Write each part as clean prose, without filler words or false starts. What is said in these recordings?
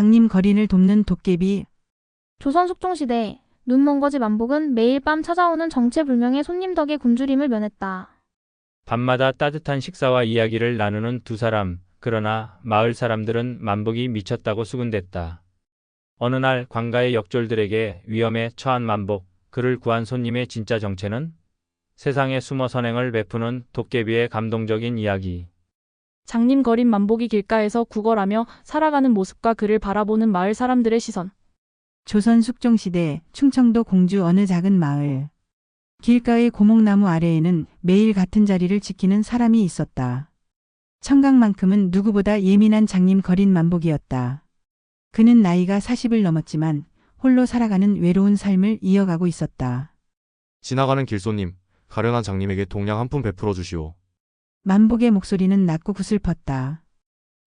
장님 거린을 돕는 도깨비. 조선 숙종시대 눈먼거지 만복은 매일 밤 찾아오는 정체불명의 손님 덕에 굶주림을 면했다. 밤마다 따뜻한 식사와 이야기를 나누는 두 사람. 그러나 마을 사람들은 만복이 미쳤다고 수군댔다. 어느 날 관가의 역졸들에게 위험에 처한 만복, 그를 구한 손님의 진짜 정체는? 세상에 숨어 선행을 베푸는 도깨비의 감동적인 이야기. 장님 거린 만복이 길가에서 구걸하며 살아가는 모습과 그를 바라보는 마을 사람들의 시선. 조선 숙종시대 충청도 공주 어느 작은 마을. 길가의 고목나무 아래에는 매일 같은 자리를 지키는 사람이 있었다. 청각만큼은 누구보다 예민한 장님 거린 만복이었다. 그는 나이가 40을 넘었지만 홀로 살아가는 외로운 삶을 이어가고 있었다. 지나가는 길손님, 가련한 장님에게 동량 한 푼 베풀어 주시오. 만복의 목소리는 낮고 구슬펐다.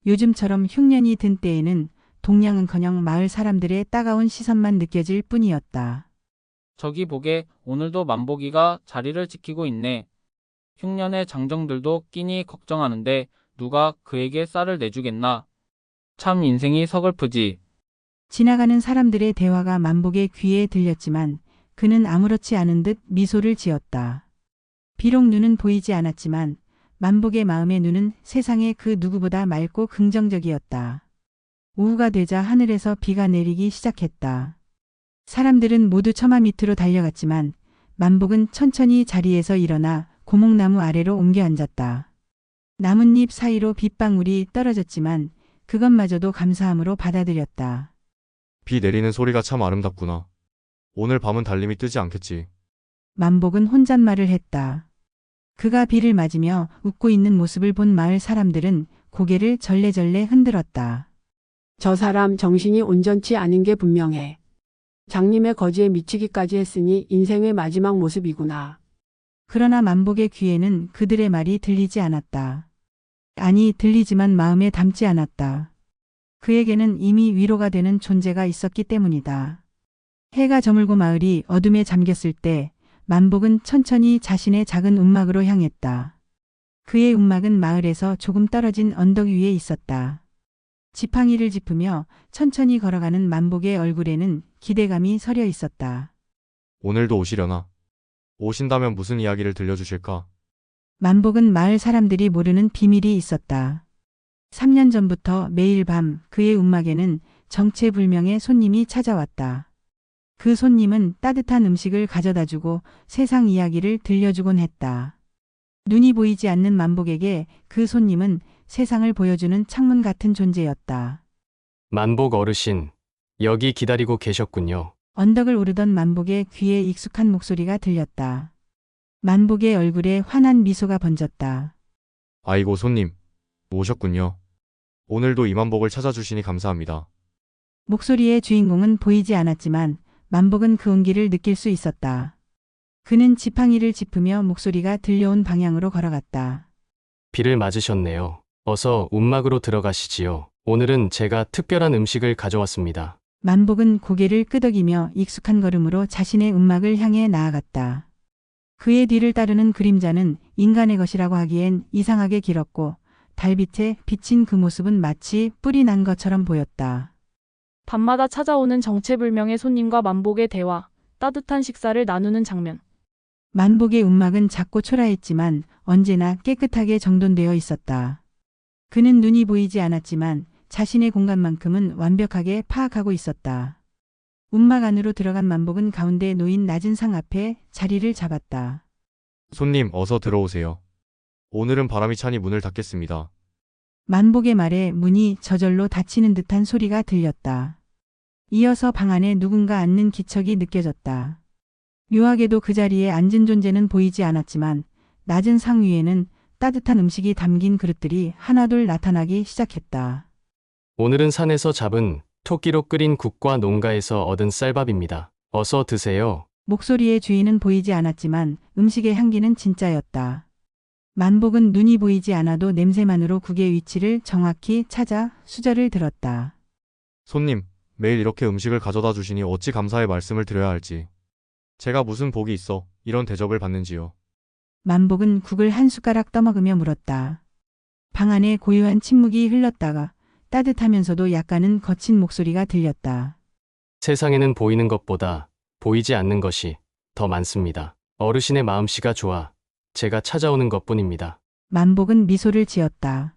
요즘처럼 흉년이 든 때에는 동량은커녕 마을 사람들의 따가운 시선만 느껴질 뿐이었다. 저기 보게, 오늘도 만복이가 자리를 지키고 있네. 흉년의 장정들도 끼니 걱정하는데 누가 그에게 쌀을 내주겠나. 참 인생이 서글프지. 지나가는 사람들의 대화가 만복의 귀에 들렸지만 그는 아무렇지 않은 듯 미소를 지었다. 비록 눈은 보이지 않았지만 만복의 마음의 눈은 세상의 그 누구보다 맑고 긍정적이었다. 오후가 되자 하늘에서 비가 내리기 시작했다. 사람들은 모두 처마 밑으로 달려갔지만 만복은 천천히 자리에서 일어나 고목나무 아래로 옮겨 앉았다. 나뭇잎 사이로 빗방울이 떨어졌지만 그것마저도 감사함으로 받아들였다. 비 내리는 소리가 참 아름답구나. 오늘 밤은 달님이 뜨지 않겠지. 만복은 혼잣말을 했다. 그가 비를 맞으며 웃고 있는 모습을 본 마을 사람들은 고개를 절레절레 흔들었다. 저 사람 정신이 온전치 않은 게 분명해. 장님의 거지에 미치기까지 했으니 인생의 마지막 모습이구나. 그러나 만복의 귀에는 그들의 말이 들리지 않았다. 아니, 들리지만 마음에 담지 않았다. 그에게는 이미 위로가 되는 존재가 있었기 때문이다. 해가 저물고 마을이 어둠에 잠겼을 때 만복은 천천히 자신의 작은 움막으로 향했다. 그의 움막은 마을에서 조금 떨어진 언덕 위에 있었다. 지팡이를 짚으며 천천히 걸어가는 만복의 얼굴에는 기대감이 서려 있었다. 오늘도 오시려나? 오신다면 무슨 이야기를 들려주실까? 만복은 마을 사람들이 모르는 비밀이 있었다. 3년 전부터 매일 밤 그의 움막에는 정체불명의 손님이 찾아왔다. 그 손님은 따뜻한 음식을 가져다주고 세상 이야기를 들려주곤 했다. 눈이 보이지 않는 만복에게 그 손님은 세상을 보여주는 창문 같은 존재였다. 만복 어르신, 여기 기다리고 계셨군요. 언덕을 오르던 만복의 귀에 익숙한 목소리가 들렸다. 만복의 얼굴에 환한 미소가 번졌다. 아이고 손님, 오셨군요. 오늘도 이만복을 찾아주시니 감사합니다. 목소리의 주인공은 보이지 않았지만 만복은 그 온기를 느낄 수 있었다. 그는 지팡이를 짚으며 목소리가 들려온 방향으로 걸어갔다. 비를 맞으셨네요. 어서 움막으로 들어가시지요. 오늘은 제가 특별한 음식을 가져왔습니다. 만복은 고개를 끄덕이며 익숙한 걸음으로 자신의 움막을 향해 나아갔다. 그의 뒤를 따르는 그림자는 인간의 것이라고 하기엔 이상하게 길었고 달빛에 비친 그 모습은 마치 뿔이 난 것처럼 보였다. 밤마다 찾아오는 정체불명의 손님과 만복의 대화, 따뜻한 식사를 나누는 장면. 만복의 움막은 작고 초라했지만 언제나 깨끗하게 정돈되어 있었다. 그는 눈이 보이지 않았지만 자신의 공간만큼은 완벽하게 파악하고 있었다. 움막 안으로 들어간 만복은 가운데 놓인 낮은 상 앞에 자리를 잡았다. 손님, 어서 들어오세요. 오늘은 바람이 차니 문을 닫겠습니다. 만복의 말에 문이 저절로 닫히는 듯한 소리가 들렸다. 이어서 방 안에 누군가 앉는 기척이 느껴졌다. 묘하게도 그 자리에 앉은 존재는 보이지 않았지만 낮은 상 위에는 따뜻한 음식이 담긴 그릇들이 하나둘 나타나기 시작했다. 오늘은 산에서 잡은 토끼로 끓인 국과 농가에서 얻은 쌀밥입니다. 어서 드세요. 목소리의 주인은 보이지 않았지만 음식의 향기는 진짜였다. 만복은 눈이 보이지 않아도 냄새만으로 국의 위치를 정확히 찾아 수저를 들었다. 손님, 매일 이렇게 음식을 가져다 주시니 어찌 감사의 말씀을 드려야 할지. 제가 무슨 복이 있어 이런 대접을 받는지요. 만복은 국을 한 숟가락 떠먹으며 물었다. 방 안에 고요한 침묵이 흘렀다가 따뜻하면서도 약간은 거친 목소리가 들렸다. 세상에는 보이는 것보다 보이지 않는 것이 더 많습니다. 어르신의 마음씨가 좋아 제가 찾아오는 것뿐입니다. 만복은 미소를 지었다.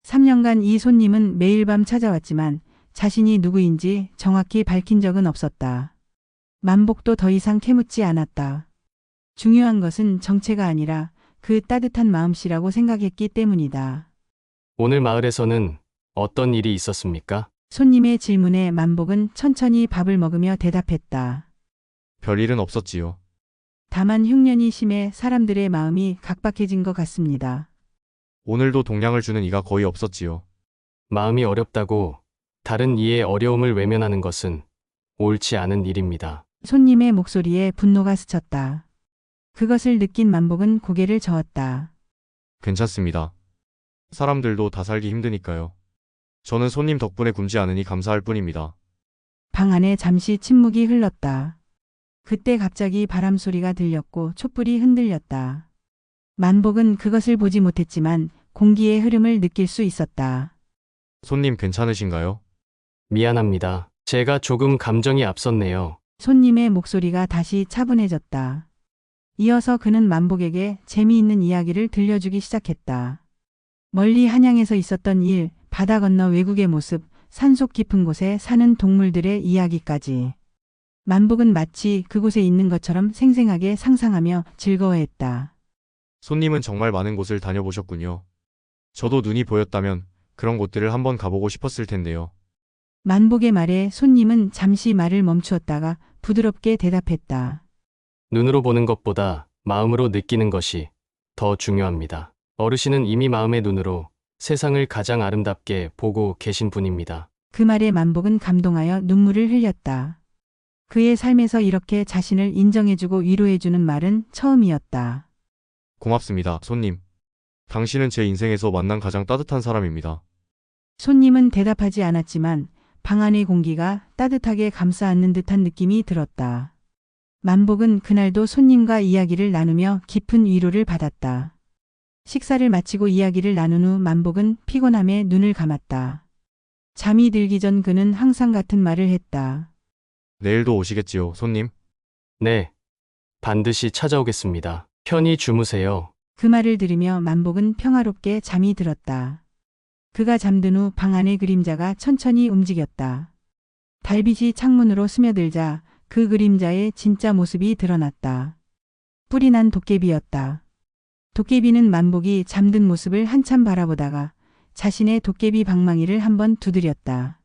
3년간 이 손님은 매일 밤 찾아왔지만 자신이 누구인지 정확히 밝힌 적은 없었다. 만복도 더 이상 캐묻지 않았다. 중요한 것은 정체가 아니라 그 따뜻한 마음씨라고 생각했기 때문이다. 오늘 마을에서는 어떤 일이 있었습니까? 손님의 질문에 만복은 천천히 밥을 먹으며 대답했다. 별일은 없었지요. 다만 흉년이 심해 사람들의 마음이 각박해진 것 같습니다. 오늘도 동량을 주는 이가 거의 없었지요. 마음이 어렵다고 다른 이의 어려움을 외면하는 것은 옳지 않은 일입니다. 손님의 목소리에 분노가 스쳤다. 그것을 느낀 만복은 고개를 저었다. 괜찮습니다. 사람들도 다 살기 힘드니까요. 저는 손님 덕분에 굶지 않으니 감사할 뿐입니다. 방 안에 잠시 침묵이 흘렀다. 그때 갑자기 바람 소리가 들렸고 촛불이 흔들렸다. 만복은 그것을 보지 못했지만 공기의 흐름을 느낄 수 있었다. 손님 괜찮으신가요? 미안합니다. 제가 조금 감정이 앞섰네요. 손님의 목소리가 다시 차분해졌다. 이어서 그는 만복에게 재미있는 이야기를 들려주기 시작했다. 멀리 한양에서 있었던 일, 바다 건너 외국의 모습, 산속 깊은 곳에 사는 동물들의 이야기까지. 만복은 마치 그곳에 있는 것처럼 생생하게 상상하며 즐거워했다. 손님은 정말 많은 곳을 다녀보셨군요. 저도 눈이 보였다면 그런 곳들을 한번 가보고 싶었을 텐데요. 만복의 말에 손님은 잠시 말을 멈추었다가 부드럽게 대답했다. 눈으로 보는 것보다 마음으로 느끼는 것이 더 중요합니다. 어르신은 이미 마음의 눈으로 세상을 가장 아름답게 보고 계신 분입니다. 그 말에 만복은 감동하여 눈물을 흘렸다. 그의 삶에서 이렇게 자신을 인정해주고 위로해주는 말은 처음이었다. 고맙습니다, 손님. 당신은 제 인생에서 만난 가장 따뜻한 사람입니다. 손님은 대답하지 않았지만 방 안의 공기가 따뜻하게 감싸안는 듯한 느낌이 들었다. 만복은 그날도 손님과 이야기를 나누며 깊은 위로를 받았다. 식사를 마치고 이야기를 나눈 후 만복은 피곤함에 눈을 감았다. 잠이 들기 전 그는 항상 같은 말을 했다. 내일도 오시겠지요, 손님? 네. 반드시 찾아오겠습니다. 편히 주무세요. 그 말을 들으며 만복은 평화롭게 잠이 들었다. 그가 잠든 후 방 안의 그림자가 천천히 움직였다. 달빛이 창문으로 스며들자 그 그림자의 진짜 모습이 드러났다. 뿔이 난 도깨비였다. 도깨비는 만복이 잠든 모습을 한참 바라보다가 자신의 도깨비 방망이를 한번 두드렸다.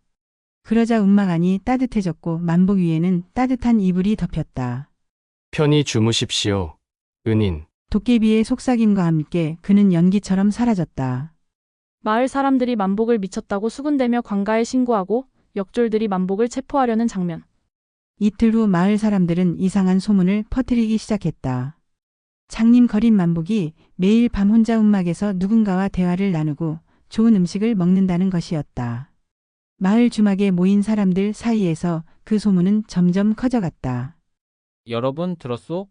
그러자 움막안이 따뜻해졌고 만복 위에는 따뜻한 이불이 덮였다. 편히 주무십시오. 은인. 도깨비의 속삭임과 함께 그는 연기처럼 사라졌다. 마을 사람들이 만복을 미쳤다고 수군대며 관가에 신고하고 역졸들이 만복을 체포하려는 장면. 이틀 후 마을 사람들은 이상한 소문을 퍼뜨리기 시작했다. 장님 거린 만복이 매일 밤 혼자 움막에서 누군가와 대화를 나누고 좋은 음식을 먹는다는 것이었다. 마을 주막에 모인 사람들 사이에서 그 소문은 점점 커져갔다. 여러분 들었소?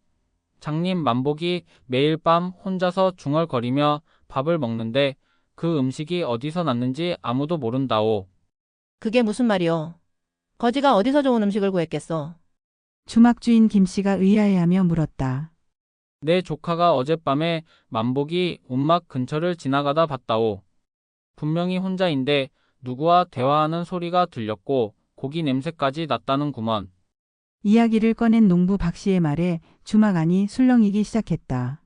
장님 만복이 매일 밤 혼자서 중얼거리며 밥을 먹는데 그 음식이 어디서 났는지 아무도 모른다오. 그게 무슨 말이오? 거지가 어디서 좋은 음식을 구했겠어? 주막 주인 김씨가 의아해하며 물었다. 내 조카가 어젯밤에 만복이 움막 근처를 지나가다 봤다오. 분명히 혼자인데 누구와 대화하는 소리가 들렸고 고기 냄새까지 났다는구먼. 이야기를 꺼낸 농부 박씨의 말에 주막 안이 술렁이기 시작했다.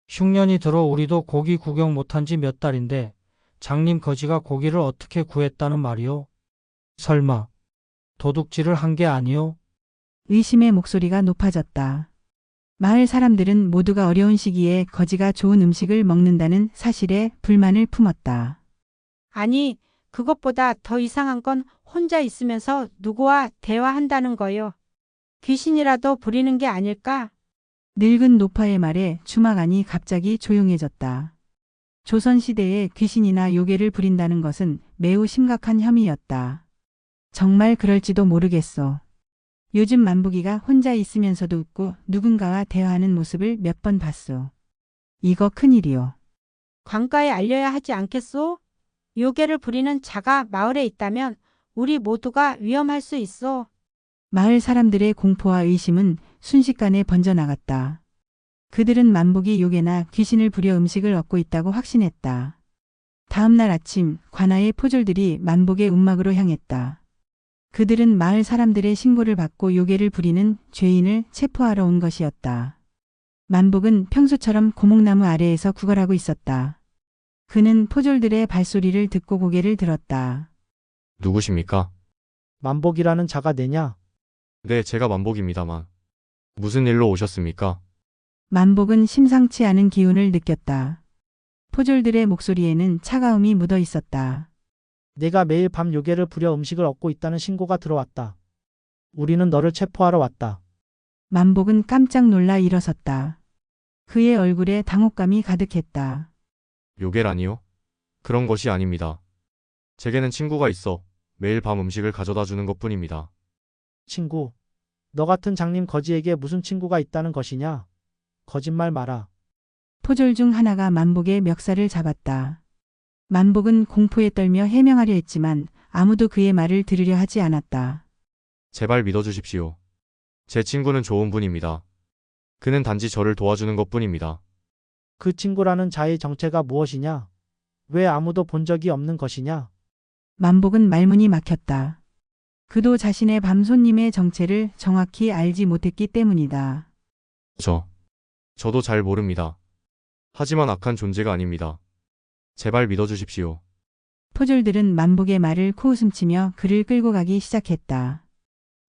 흉년이 들어 우리도 고기 구경 못한 지 몇 달인데 장님 거지가 고기를 어떻게 구했다는 말이오? 설마 도둑질을 한 게 아니오? 의심의 목소리가 높아졌다. 마을 사람들은 모두가 어려운 시기에 거지가 좋은 음식을 먹는다는 사실에 불만을 품었다. 아니, 그것보다 더 이상한 건 혼자 있으면서 누구와 대화한다는 거요. 귀신이라도 부리는 게 아닐까? 늙은 노파의 말에 주막 안이 갑자기 조용해졌다. 조선시대에 귀신이나 요괴를 부린다는 것은 매우 심각한 혐의였다. 정말 그럴지도 모르겠어. 요즘 만복이가 혼자 있으면서도 웃고 누군가와 대화하는 모습을 몇 번 봤소. 이거 큰일이요. 관가에 알려야 하지 않겠소? 요괴를 부리는 자가 마을에 있다면 우리 모두가 위험할 수 있어. 마을 사람들의 공포와 의심은 순식간에 번져나갔다. 그들은 만복이 요괴나 귀신을 부려 음식을 얻고 있다고 확신했다. 다음 날 아침 관아의 포졸들이 만복의 움막으로 향했다. 그들은 마을 사람들의 신고를 받고 요괴를 부리는 죄인을 체포하러 온 것이었다. 만복은 평소처럼 고목나무 아래에서 구걸하고 있었다. 그는 포졸들의 발소리를 듣고 고개를 들었다. 누구십니까? 만복이라는 자가 내냐? 네, 제가 만복입니다만. 무슨 일로 오셨습니까? 만복은 심상치 않은 기운을 느꼈다. 포졸들의 목소리에는 차가움이 묻어 있었다. 내가 매일 밤 요괴를 부려 음식을 얻고 있다는 신고가 들어왔다. 우리는 너를 체포하러 왔다. 만복은 깜짝 놀라 일어섰다. 그의 얼굴에 당혹감이 가득했다. 요괴라니요? 그런 것이 아닙니다. 제게는 친구가 있어 매일 밤 음식을 가져다 주는 것뿐입니다. 친구, 너 같은 장님 거지에게 무슨 친구가 있다는 것이냐? 거짓말 마라. 포졸 중 하나가 만복의 멱살을 잡았다. 만복은 공포에 떨며 해명하려 했지만 아무도 그의 말을 들으려 하지 않았다. 제발 믿어주십시오. 제 친구는 좋은 분입니다. 그는 단지 저를 도와주는 것뿐입니다. 그 친구라는 자의 정체가 무엇이냐? 왜 아무도 본 적이 없는 것이냐? 만복은 말문이 막혔다. 그도 자신의 밤 손님의 정체를 정확히 알지 못했기 때문이다. 저도 잘 모릅니다. 하지만 악한 존재가 아닙니다. 제발 믿어주십시오. 포졸들은 만복의 말을 코웃음치며 그를 끌고 가기 시작했다.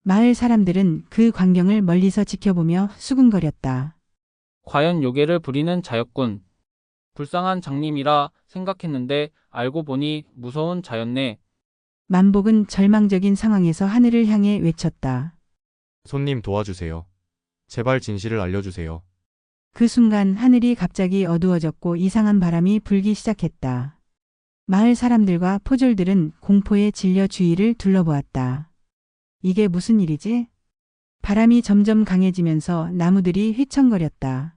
마을 사람들은 그 광경을 멀리서 지켜보며 수군거렸다. 과연 요괴를 부리는 자였군. 불쌍한 장님이라 생각했는데 알고 보니 무서운 자였네. 만복은 절망적인 상황에서 하늘을 향해 외쳤다. 손님 도와주세요. 제발 진실을 알려주세요. 그 순간 하늘이 갑자기 어두워졌고 이상한 바람이 불기 시작했다. 마을 사람들과 포졸들은 공포에 질려 주위를 둘러보았다. 이게 무슨 일이지? 바람이 점점 강해지면서 나무들이 휘청거렸다.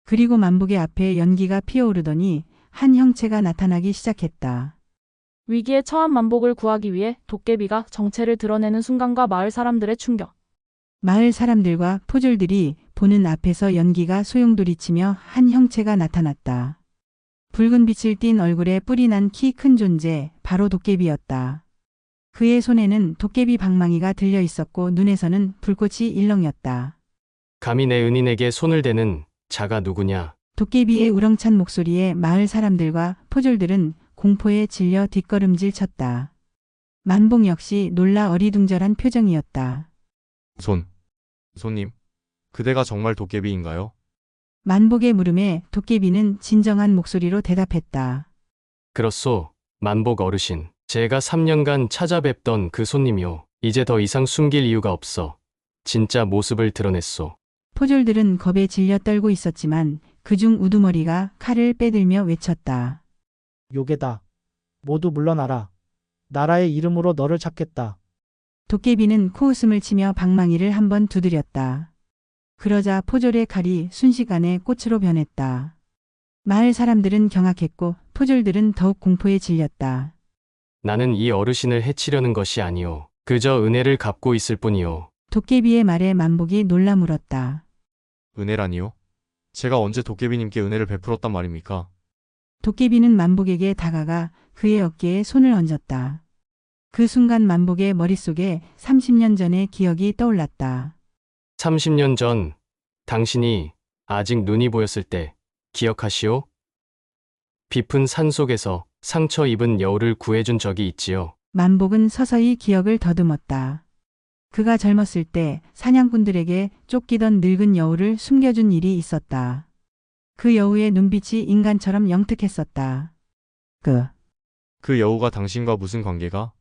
그리고 만복의 앞에 연기가 피어오르더니 한 형체가 나타나기 시작했다. 위기에 처한 만복을 구하기 위해 도깨비가 정체를 드러내는 순간과 마을 사람들의 충격. 마을 사람들과 포졸들이 보는 앞에서 연기가 소용돌이치며 한 형체가 나타났다. 붉은 빛을 띤 얼굴에 뿔이 난 키 큰 존재, 바로 도깨비였다. 그의 손에는 도깨비 방망이가 들려 있었고 눈에서는 불꽃이 일렁였다. 감히 내 은인에게 손을 대는 자가 누구냐? 도깨비의 우렁찬 목소리에 마을 사람들과 포졸들은 공포에 질려 뒷걸음질 쳤다. 만복 역시 놀라 어리둥절한 표정이었다. 손님, 그대가 정말 도깨비인가요? 만복의 물음에 도깨비는 진정한 목소리로 대답했다. 그렇소, 만복 어르신. 제가 3년간 찾아뵙던 그 손님이요. 이제 더 이상 숨길 이유가 없어. 진짜 모습을 드러냈소. 포졸들은 겁에 질려 떨고 있었지만 그중 우두머리가 칼을 빼들며 외쳤다. 요괴다. 모두 물러나라. 나라의 이름으로 너를 찾겠다. 도깨비는 코웃음을 치며 방망이를 한번 두드렸다. 그러자 포졸의 칼이 순식간에 꽃으로 변했다. 마을 사람들은 경악했고 포졸들은 더욱 공포에 질렸다. 나는 이 어르신을 해치려는 것이 아니오. 그저 은혜를 갚고 있을 뿐이오. 도깨비의 말에 만복이 놀라 물었다. 은혜라니요? 제가 언제 도깨비님께 은혜를 베풀었단 말입니까? 도깨비는 만복에게 다가가 그의 어깨에 손을 얹었다. 그 순간 만복의 머릿속에 30년 전의 기억이 떠올랐다. 30년 전, 당신이 아직 눈이 보였을 때 기억하시오? 깊은 산 속에서 상처 입은 여우를 구해준 적이 있지요. 만복은 서서히 기억을 더듬었다. 그가 젊었을 때 사냥꾼들에게 쫓기던 늙은 여우를 숨겨준 일이 있었다. 그 여우의 눈빛이 인간처럼 영특했었다. 그 여우가 당신과 무슨 관계가?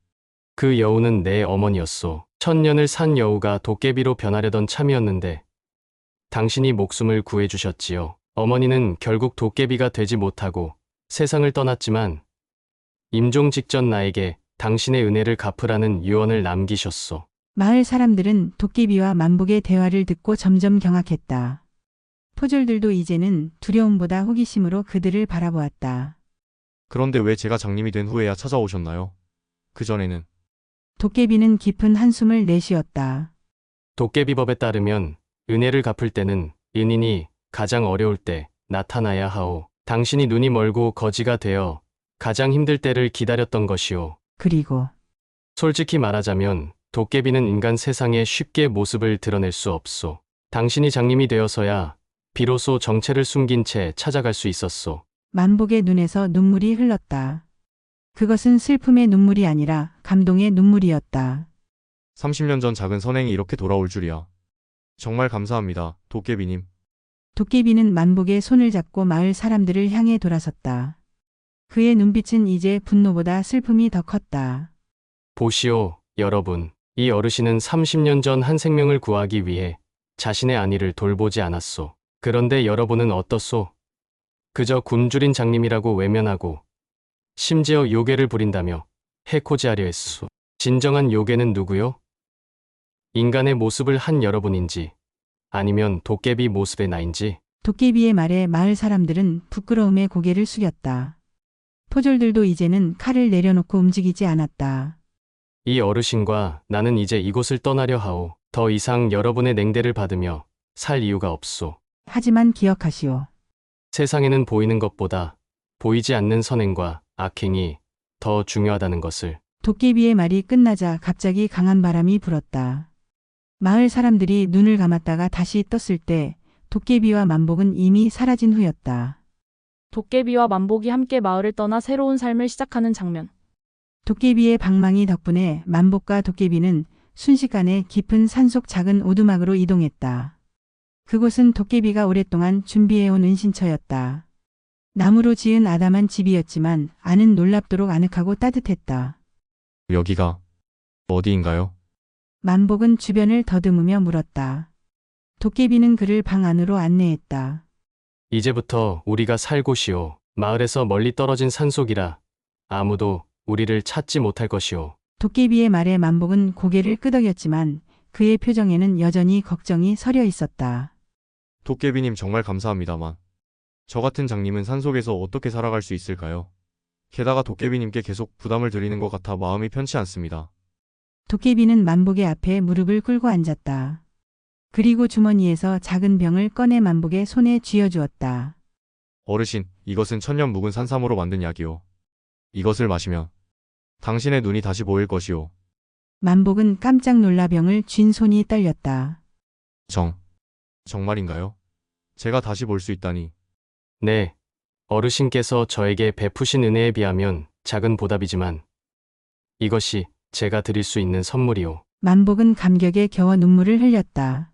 그 여우는 내 어머니였소. 천년을 산 여우가 도깨비로 변하려던 참이었는데 당신이 목숨을 구해주셨지요. 어머니는 결국 도깨비가 되지 못하고 세상을 떠났지만 임종 직전 나에게 당신의 은혜를 갚으라는 유언을 남기셨소. 마을 사람들은 도깨비와 만복의 대화를 듣고 점점 경악했다. 포졸들도 이제는 두려움보다 호기심으로 그들을 바라보았다. 그런데 왜 제가 장님이 된 후에야 찾아오셨나요? 그전에는. 도깨비는 깊은 한숨을 내쉬었다. 도깨비법에 따르면 은혜를 갚을 때는 은인이 가장 어려울 때 나타나야 하오. 당신이 눈이 멀고 거지가 되어 가장 힘들 때를 기다렸던 것이오. 그리고 솔직히 말하자면 도깨비는 인간 세상에 쉽게 모습을 드러낼 수 없소. 당신이 장님이 되어서야 비로소 정체를 숨긴 채 찾아갈 수 있었소. 만복의 눈에서 눈물이 흘렀다. 그것은 슬픔의 눈물이 아니라 감동의 눈물이었다. 30년 전 작은 선행이 이렇게 돌아올 줄이야. 정말 감사합니다, 도깨비님. 도깨비는 만복의 손을 잡고 마을 사람들을 향해 돌아섰다. 그의 눈빛은 이제 분노보다 슬픔이 더 컸다. 보시오, 여러분. 이 어르신은 30년 전 한 생명을 구하기 위해 자신의 안위를 돌보지 않았소. 그런데 여러분은 어떻소? 그저 굶주린 장님이라고 외면하고 심지어 요괴를 부린다며 해코지하려 했소. 진정한 요괴는 누구요? 인간의 모습을 한 여러분인지 아니면 도깨비 모습의 나인지. 도깨비의 말에 마을 사람들은 부끄러움에 고개를 숙였다. 포졸들도 이제는 칼을 내려놓고 움직이지 않았다. 이 어르신과 나는 이제 이곳을 떠나려 하오. 더 이상 여러분의 냉대를 받으며 살 이유가 없소. 하지만 기억하시오. 세상에는 보이는 것보다 보이지 않는 선행과 악행이 더 중요하다는 것을. 도깨비의 말이 끝나자 갑자기 강한 바람이 불었다. 마을 사람들이 눈을 감았다가 다시 떴을 때 도깨비와 만복은 이미 사라진 후였다. 도깨비와 만복이 함께 마을을 떠나 새로운 삶을 시작하는 장면. 도깨비의 방망이 덕분에 만복과 도깨비는 순식간에 깊은 산속 작은 오두막으로 이동했다. 그곳은 도깨비가 오랫동안 준비해온 은신처였다. 나무로 지은 아담한 집이었지만 안은 놀랍도록 아늑하고 따뜻했다. 여기가 어디인가요? 만복은 주변을 더듬으며 물었다. 도깨비는 그를 방 안으로 안내했다. 이제부터 우리가 살 곳이오. 마을에서 멀리 떨어진 산속이라 아무도 우리를 찾지 못할 것이오. 도깨비의 말에 만복은 고개를 끄덕였지만 그의 표정에는 여전히 걱정이 서려 있었다. 도깨비님 정말 감사합니다만 저 같은 장님은 산속에서 어떻게 살아갈 수 있을까요? 게다가 도깨비님께 계속 부담을 드리는 것 같아 마음이 편치 않습니다. 도깨비는 만복의 앞에 무릎을 꿇고 앉았다. 그리고 주머니에서 작은 병을 꺼내 만복의 손에 쥐어주었다. 어르신, 이것은 천년 묵은 산삼으로 만든 약이오. 이것을 마시면 당신의 눈이 다시 보일 것이오. 만복은 깜짝 놀라 병을 쥔 손이 떨렸다. 정말인가요? 제가 다시 볼 수 있다니. 네. 어르신께서 저에게 베푸신 은혜에 비하면 작은 보답이지만 이것이 제가 드릴 수 있는 선물이오. 만복은 감격에 겨워 눈물을 흘렸다.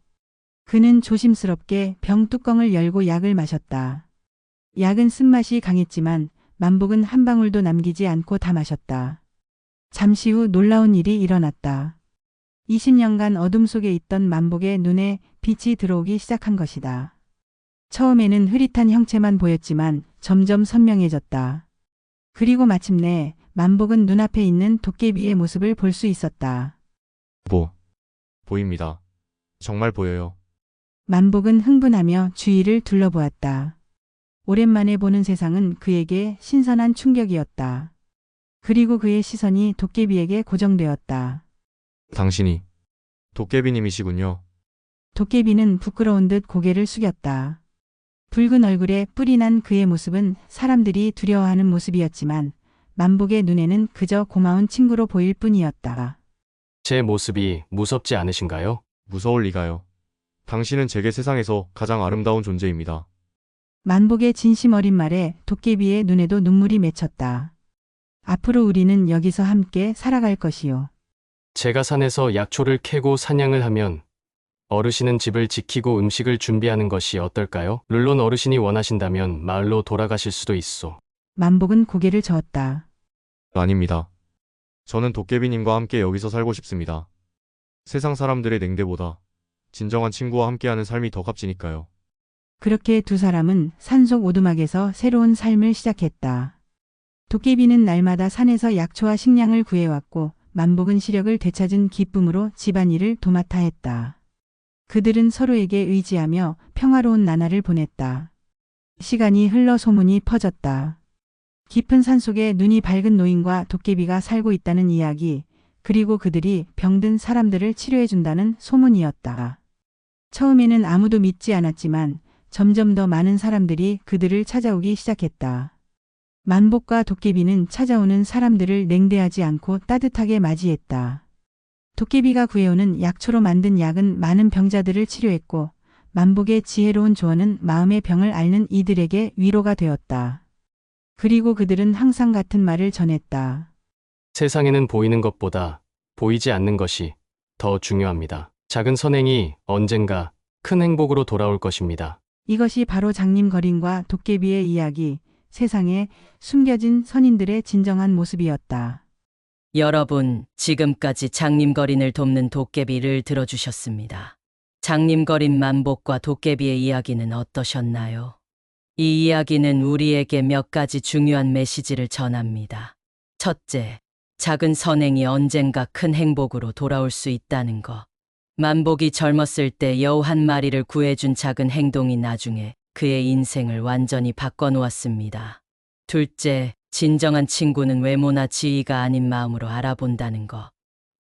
그는 조심스럽게 병 뚜껑을 열고 약을 마셨다. 약은 쓴맛이 강했지만 만복은 한 방울도 남기지 않고 다 마셨다. 잠시 후 놀라운 일이 일어났다. 20년간 어둠 속에 있던 만복의 눈에 빛이 들어오기 시작한 것이다. 처음에는 흐릿한 형체만 보였지만 점점 선명해졌다. 그리고 마침내 만복은 눈앞에 있는 도깨비의 모습을 볼 수 있었다. 보입니다. 정말 보여요. 만복은 흥분하며 주위를 둘러보았다. 오랜만에 보는 세상은 그에게 신선한 충격이었다. 그리고 그의 시선이 도깨비에게 고정되었다. 당신이 도깨비님이시군요. 도깨비는 부끄러운 듯 고개를 숙였다. 붉은 얼굴에 뿔이 난 그의 모습은 사람들이 두려워하는 모습이었지만 만복의 눈에는 그저 고마운 친구로 보일 뿐이었다. 제 모습이 무섭지 않으신가요? 무서울 리가요. 당신은 제게 세상에서 가장 아름다운 존재입니다. 만복의 진심 어린 말에 도깨비의 눈에도 눈물이 맺혔다. 앞으로 우리는 여기서 함께 살아갈 것이요. 제가 산에서 약초를 캐고 사냥을 하면 어르신은 집을 지키고 음식을 준비하는 것이 어떨까요? 물론 어르신이 원하신다면 마을로 돌아가실 수도 있소. 만복은 고개를 저었다. 아닙니다. 저는 도깨비님과 함께 여기서 살고 싶습니다. 세상 사람들의 냉대보다 진정한 친구와 함께하는 삶이 더 값지니까요. 그렇게 두 사람은 산속 오두막에서 새로운 삶을 시작했다. 도깨비는 날마다 산에서 약초와 식량을 구해왔고 만복은 시력을 되찾은 기쁨으로 집안일을 도맡아 했다. 그들은 서로에게 의지하며 평화로운 나날을 보냈다. 시간이 흘러 소문이 퍼졌다. 깊은 산속에 눈이 밝은 노인과 도깨비가 살고 있다는 이야기, 그리고 그들이 병든 사람들을 치료해준다는 소문이었다. 처음에는 아무도 믿지 않았지만 점점 더 많은 사람들이 그들을 찾아오기 시작했다. 만복과 도깨비는 찾아오는 사람들을 냉대하지 않고 따뜻하게 맞이했다. 도깨비가 구해오는 약초로 만든 약은 많은 병자들을 치료했고, 만복의 지혜로운 조언은 마음의 병을 앓는 이들에게 위로가 되었다. 그리고 그들은 항상 같은 말을 전했다. 세상에는 보이는 것보다 보이지 않는 것이 더 중요합니다. 작은 선행이 언젠가 큰 행복으로 돌아올 것입니다. 이것이 바로 장님 거린과 도깨비의 이야기, 세상에 숨겨진 선인들의 진정한 모습이었다. 여러분, 지금까지 장님거린을 돕는 도깨비를 들어주셨습니다. 장님거린 만복과 도깨비의 이야기는 어떠셨나요? 이 이야기는 우리에게 몇 가지 중요한 메시지를 전합니다. 첫째, 작은 선행이 언젠가 큰 행복으로 돌아올 수 있다는 것. 만복이 젊었을 때 여우 한 마리를 구해준 작은 행동이 나중에 그의 인생을 완전히 바꿔놓았습니다. 둘째, 진정한 친구는 외모나 지위가 아닌 마음으로 알아본다는 것.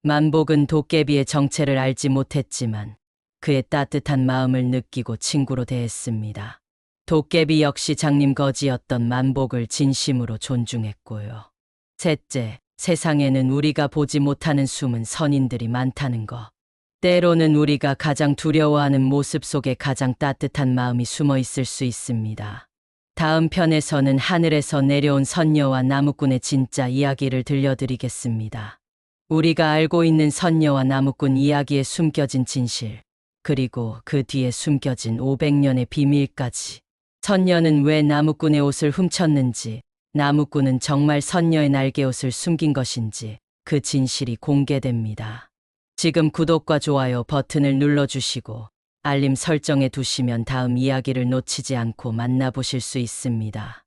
만복은 도깨비의 정체를 알지 못했지만 그의 따뜻한 마음을 느끼고 친구로 대했습니다. 도깨비 역시 장님 거지였던 만복을 진심으로 존중했고요. 셋째, 세상에는 우리가 보지 못하는 숨은 선인들이 많다는 것. 때로는 우리가 가장 두려워하는 모습 속에 가장 따뜻한 마음이 숨어 있을 수 있습니다. 다음 편에서는 하늘에서 내려온 선녀와 나무꾼의 진짜 이야기를 들려드리겠습니다. 우리가 알고 있는 선녀와 나무꾼 이야기에 숨겨진 진실, 그리고 그 뒤에 숨겨진 500년의 비밀까지. 선녀는 왜 나무꾼의 옷을 훔쳤는지, 나무꾼은 정말 선녀의 날개옷을 숨긴 것인지 그 진실이 공개됩니다. 지금 구독과 좋아요 버튼을 눌러주시고 알림 설정해 두시면 다음 이야기를 놓치지 않고 만나보실 수 있습니다.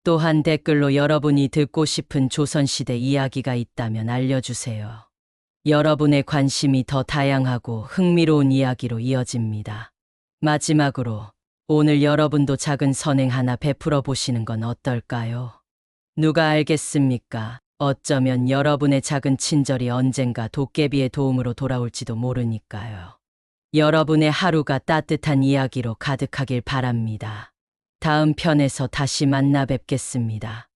또한 댓글로 여러분이 듣고 싶은 조선시대 이야기가 있다면 알려주세요. 여러분의 관심이 더 다양하고 흥미로운 이야기로 이어집니다. 마지막으로 오늘 여러분도 작은 선행 하나 베풀어 보시는 건 어떨까요? 누가 알겠습니까? 어쩌면 여러분의 작은 친절이 언젠가 도깨비의 도움으로 돌아올지도 모르니까요. 여러분의 하루가 따뜻한 이야기로 가득하길 바랍니다. 다음 편에서 다시 만나 뵙겠습니다.